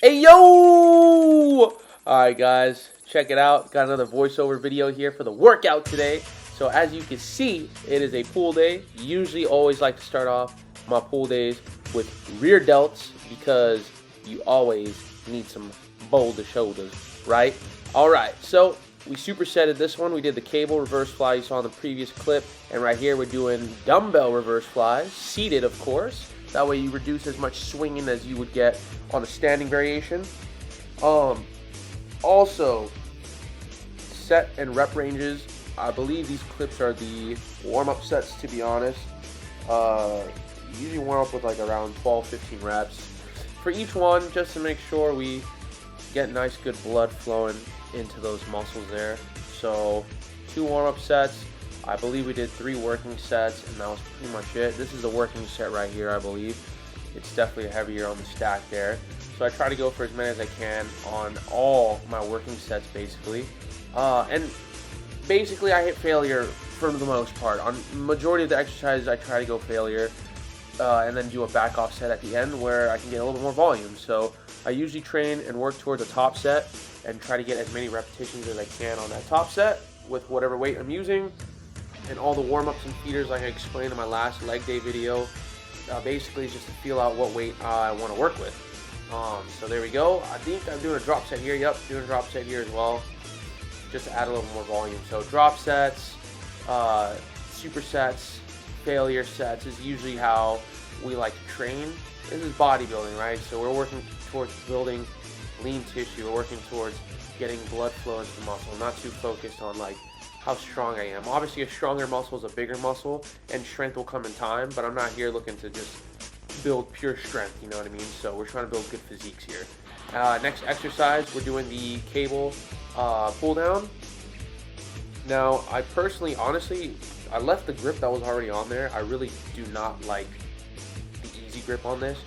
Hey yo! Alright guys, check it out. Got another voiceover video here for the workout today. So as you can see, it is a pull day. Usually always like to start off my pull days with rear delts because you always need some boulder shoulders, right? Alright, so we supersetted this one. We did the cable reverse fly you saw in the previous clip. And right here we're doing dumbbell reverse flies, seated of course. That way you reduce as much swinging as you would get on a standing variation. Also, set and rep ranges. I believe these clips are the warm-up sets, to be honest. Usually warm up with like around 12-15 reps for each one, just to make sure we get nice good blood flowing into those muscles there. So 2 warm-up sets. I believe we did 3 working sets, and that was pretty much it. This is the working set right here, I believe. It's definitely heavier on the stack there. So I try to go for as many as I can on all my working sets, basically. And basically, I hit failure for the most part. On the majority of the exercises, I try to go failure, and then do a back off set at the end where I can get a little bit more volume. So I usually train and work towards a top set and try to get as many repetitions as I can on that top set with whatever weight I'm using. And all the warm-ups and feeders, like I explained in my last leg day video, basically is just to feel out what weight I want to work with. So there we go. I think I'm doing a drop set here. Yep, doing a drop set here as well, just to add a little more volume. So drop sets, supersets, failure sets is usually how we like to train. This is bodybuilding, right? So we're working towards building lean tissue. We're working towards getting blood flow into the muscle. Not too focused on like how strong I am. Obviously, a stronger muscle is a bigger muscle, and strength will come in time, but I'm not here looking to just build pure strength, you know what I mean? So we're trying to build good physiques here. Next exercise, we're doing the cable pull down. Now, I personally, honestly, I left the grip that was already on there. I really do not like the easy grip on this.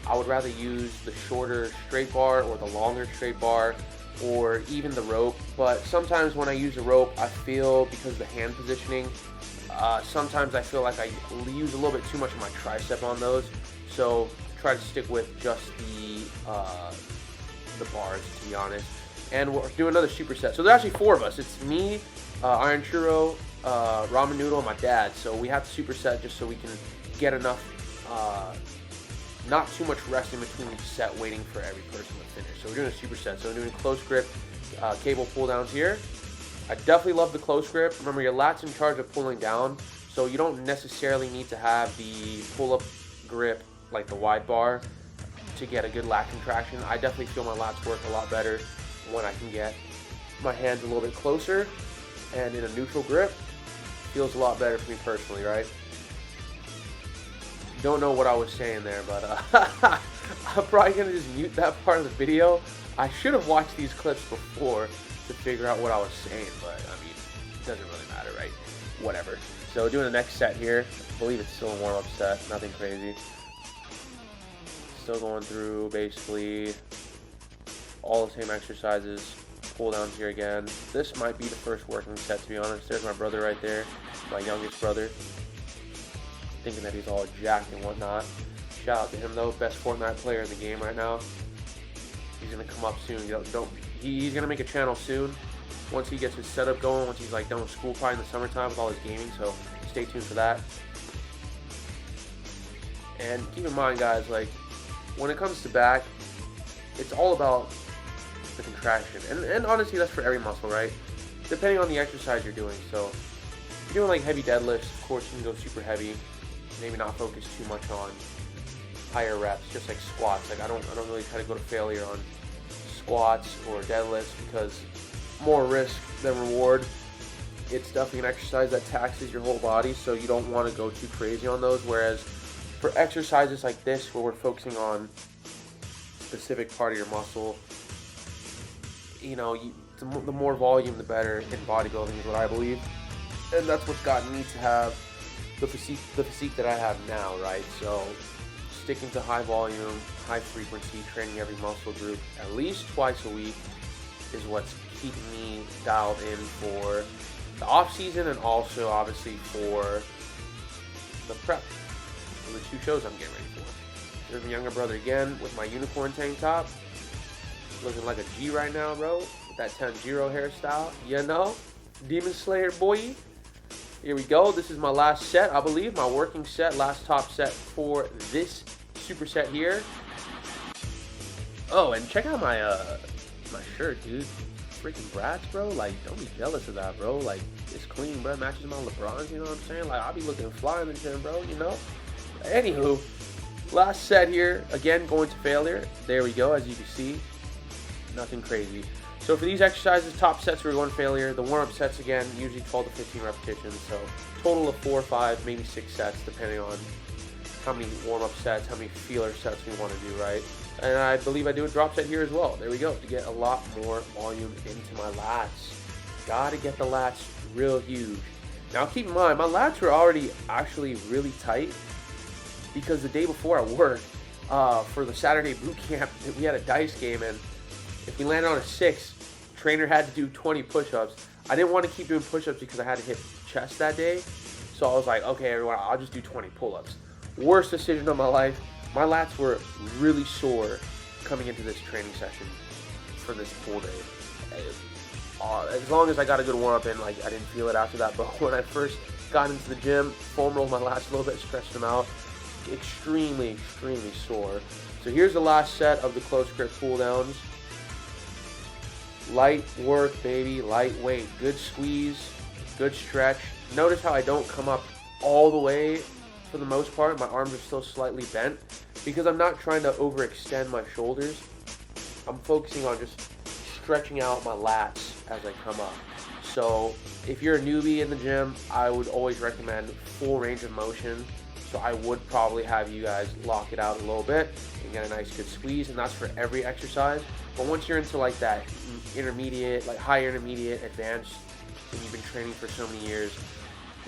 I would rather use the shorter straight bar or the longer straight bar, or even the rope. But sometimes when I use the rope, I feel, because of the hand positioning, sometimes I feel like I use a little bit too much of my tricep on those. So try to stick with just the bars, to be honest. And we'll do another superset. So there's actually 4 of us. It's me, Iron Churro, Ramen Noodle, and my dad. So we have to superset just so we can get enough, not too much rest in between each set, waiting for every person to finish. So we're doing a superset. So we're doing close grip cable pull downs here. I definitely love the close grip. Remember, your lat's in charge of pulling down, so you don't necessarily need to have the pull-up grip like the wide bar to get a good lat contraction. I definitely feel my lats work a lot better when I can get my hands a little bit closer and in a neutral grip. Feels a lot better for me personally, right? Don't know what I was saying there, but I'm probably gonna just mute that part of the video. I should have watched these clips before to figure out what I was saying, but I mean, it doesn't really matter, right? Whatever. So doing the next set here. I believe it's still a warm-up set, nothing crazy. Still going through basically all the same exercises. Pull downs here again. This might be the first working set, to be honest. There's my brother right there, my youngest brother, thinking that he's all jacked and whatnot. Shout out to him though, best Fortnite player in the game right now. He's gonna come up soon. He's gonna make a channel soon once he gets his setup going. Once he's like done with school, probably in the summertime with all his gaming. So stay tuned for that. And keep in mind, guys, like when it comes to back, it's all about the contraction. And honestly, that's for every muscle, right? Depending on the exercise you're doing. So if you're doing like heavy deadlifts, of course you can go super heavy. Maybe not focus too much on higher reps, just like squats. Like I don't really try to go to failure on squats or deadlifts because more risk than reward. It's definitely an exercise that taxes your whole body, so you don't want to go too crazy on those. Whereas for exercises like this, where we're focusing on a specific part of your muscle, you know, the more volume, the better in bodybuilding is what I believe, and that's what's gotten me to have the physique that I have now, right? So sticking to high volume, high frequency, training every muscle group at least twice a week is what's keeping me dialed in for the off season, and also obviously for the prep for the 2 shows I'm getting ready for. There's my younger brother again with my unicorn tank top. Looking like a G right now, bro. With that Tanjiro hairstyle, you know? Demon Slayer boy. Here we go. This is my last set, I believe. My working set, last top set for this superset here. Oh, and check out my my shirt, dude. Freaking brats, bro. Like, don't be jealous of that, bro. Like, it's clean, bro. Matches my LeBrons, you know what I'm saying? Like, I'll be looking fly in the gym, bro, you know? Anywho, last set here. Again, going to failure. There we go, as you can see. Nothing crazy. So for these exercises, top sets we're going failure. The warm-up sets, again, usually 12 to 15 repetitions. So total of 4 or 5, maybe 6 sets, depending on how many warm-up sets, how many feeler sets we want to do, right? And I believe I do a drop set here as well. There we go, to get a lot more volume into my lats. Gotta get the lats real huge. Now keep in mind, my lats were already actually really tight because the day before I worked for the Saturday boot camp, we had a dice game, and if we landed on a 6, trainer had to do 20 push-ups. I didn't want to keep doing push-ups because I had to hit chest that day. So I was like, okay, everyone, I'll just do 20 pull-ups. Worst decision of my life. My lats were really sore coming into this training session for this pull day. As long as I got a good warm-up in, like, I didn't feel it after that. But when I first got into the gym, foam rolled my lats a little bit, stretched them out. Extremely, extremely sore. So here's the last set of the close grip pull downs. Light work, baby, lightweight, good squeeze, good stretch. Notice how I don't come up all the way for the most part. My arms are still slightly bent because I'm not trying to overextend my shoulders. I'm focusing on just stretching out my lats as I come up. So if you're a newbie in the gym, I would always recommend full range of motion. So I would probably have you guys lock it out a little bit and get a nice good squeeze, and that's for every exercise. But once you're into like that intermediate, like high intermediate, advanced, and you've been training for so many years,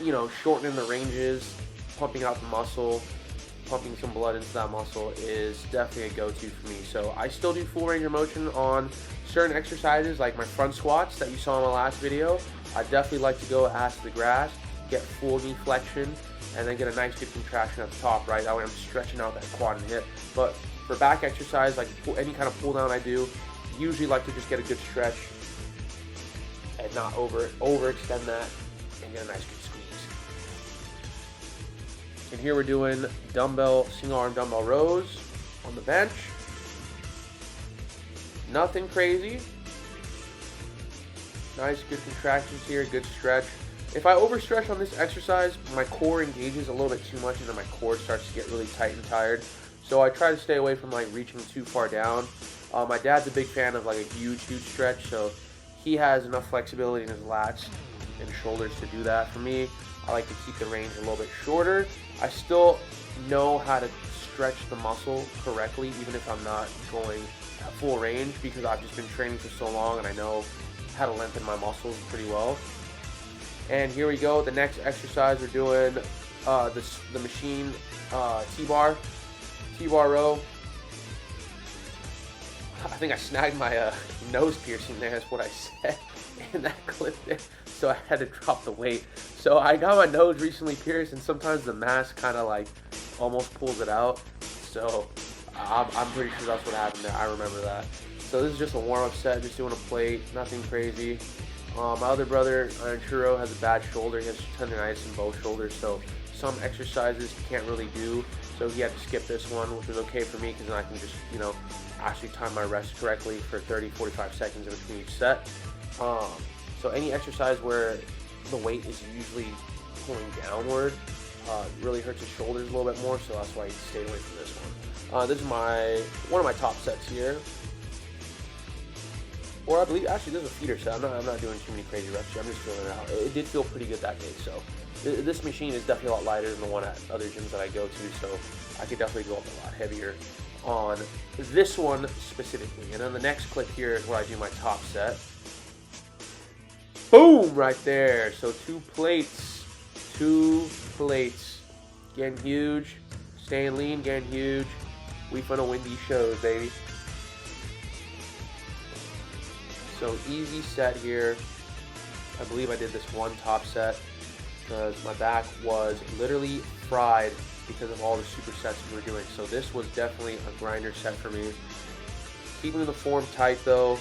you know, shortening the ranges, pumping out the muscle, pumping some blood into that muscle is definitely a go-to for me. So I still do full range of motion on certain exercises like my front squats that you saw in my last video. I definitely like to go ass to the grass, get full knee flexion, and then get a nice good contraction at the top, right? That way I'm stretching out that quad and hip. But for back exercise, like any kind of pull down I do, usually like to just get a good stretch and not overextend that and get a nice good squeeze. And here we're doing dumbbell, single arm dumbbell rows on the bench. Nothing crazy. Nice good contractions here, good stretch. If I overstretch on this exercise, my core engages a little bit too much and then my core starts to get really tight and tired. So I try to stay away from like reaching too far down. My dad's a big fan of like a huge stretch, so he has enough flexibility in his lats and shoulders to do that. For me, I like to keep the range a little bit shorter. I still know how to stretch the muscle correctly, even if I'm not going at full range, because I've just been training for so long and I know how to lengthen my muscles pretty well. And here we go. The next exercise we're doing the machine T-bar row. I think I snagged my nose piercing there. That's what I said in that clip there. So I had to drop the weight. So I got my nose recently pierced, and sometimes the mask kind of like almost pulls it out. So I'm pretty sure that's what happened there. I remember that. So this is just a warm-up set, just doing a plate, nothing crazy. My other brother, Churro, has a bad shoulder. He has tendonitis in both shoulders, so some exercises he can't really do. So he had to skip this one, which was okay for me because then I can just, you know, actually time my rest correctly for 30-45 seconds in between each set. So any exercise where the weight is usually pulling downward really hurts his shoulders a little bit more, so that's why he stayed away from this one. This is one of my top sets here. Or I believe, actually, this is a feeder set. I'm not doing too many crazy reps here. I'm just feeling it out. It did feel pretty good that day. So this machine is definitely a lot lighter than the one at other gyms that I go to. So I could definitely go up a lot heavier on this one specifically. And then the next clip here is where I do my top set. Boom! Right there. So 2 plates. 2 plates. Getting huge. Staying lean, getting huge. We finna win these shows, baby. So easy set here. I believe I did this one top set because my back was literally fried because of all the supersets we were doing. So this was definitely a grinder set for me. Keeping the form tight though.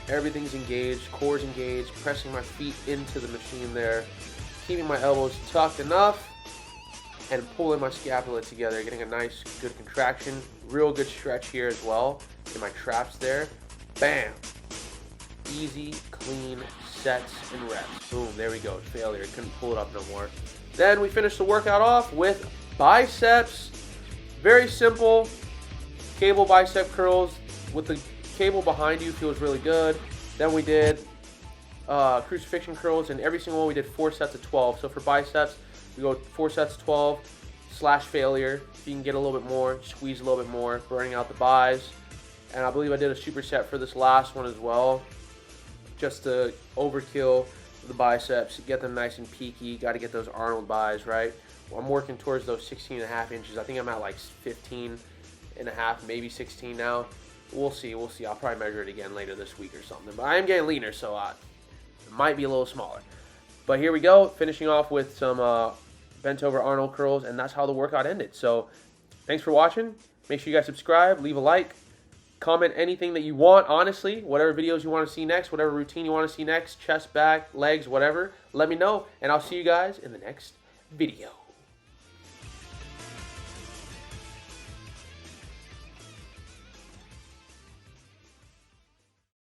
Everything's engaged, core's engaged, pressing my feet into the machine there. Keeping my elbows tucked enough and pulling my scapula together, getting a nice, good contraction. Real good stretch here as well in my traps there. Bam! Easy, clean sets and reps. Boom, there we go. Failure. Couldn't pull it up no more. Then we finished the workout off with biceps. Very simple. Cable bicep curls with the cable behind you feels really good. Then we did crucifixion curls, and every single one we did 4 sets of 12. So for biceps, we go 4 sets of 12 / failure. If you can get a little bit more, squeeze a little bit more, burning out the bis. And I believe I did a superset for this last one as well, just to overkill the biceps, get them nice and peaky. Got to get those Arnold bis, right? Well, I'm working towards those 16.5 inches. I think I'm at like 15.5, maybe 16 now. We'll see. We'll see. I'll probably measure it again later this week or something. But I am getting leaner, so it might be a little smaller. But here we go, finishing off with some bent over Arnold curls, and that's how the workout ended. So thanks for watching. Make sure you guys subscribe, leave a like, comment anything that you want, honestly, whatever videos you want to see next, whatever routine you want to see next, chest, back, legs, whatever, let me know, and I'll see you guys in the next video.